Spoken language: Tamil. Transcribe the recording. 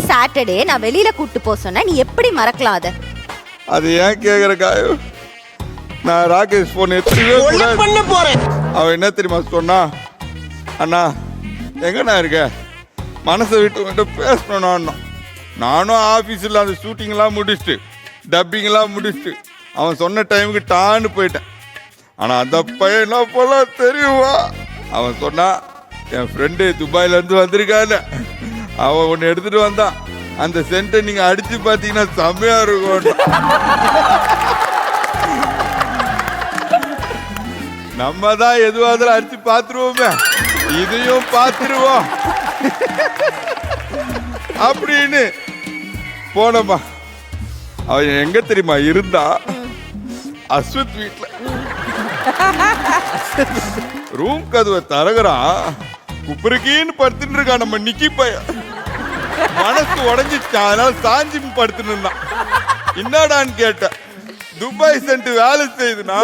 சாட்டர்டே நான் வெளியில கூட்டு போ சொன்னா நீ எப்படி மறக்கலாம் அத? அது ஏன் கேக்குற காயு? நான் ராகேஷ் போன் எடுத்துக்கவே பண்ண போறேன். அவன் என்ன தெரியுமா சொன்னா, அண்ணா எங்கண்ணா இருக்க, மனசை விட்டு பேசணும். நானும் ஆஃபீஸில் அந்த ஷூட்டிங்லாம் முடிச்சுட்டு டப்பிங்லாம் முடிச்சுட்டு அவன் சொன்ன டைமுக்கு டான்னு போயிட்டேன். ஆனால் அந்த பையன் என்ன போல தெரியுமா, அவன் சொன்னா என் ஃப்ரெண்டு துபாயிலேருந்து வந்திருக்காங்க, அவன் ஒன்று எடுத்துகிட்டு வந்தான், அந்த சென்ட்டை நீங்கள் அடித்து பார்த்தீங்கன்னா செம்மையாக இருக்கும். நம்ம தான் எதுவாக அடித்து பார்த்துருவோமே, இதையும் பார்த்துருவோம் அப்படின்னு போனோமா. அவன் எங்க தெரியுமா இருந்தா, அஸ்வத் வீட்டுல ரூம் கதவை தரகுறான், குப்புருக்கின்னு படுத்துட்டு இருக்கான் நம்ம நிக்கி பையன். மனசு உடஞ்சிச்சா, அதனால சாஞ்சி படுத்துட்டு இருந்தான். என்னடான்னு கேட்ட, துபாய் சென்ட் வேலை செய்யுதுனா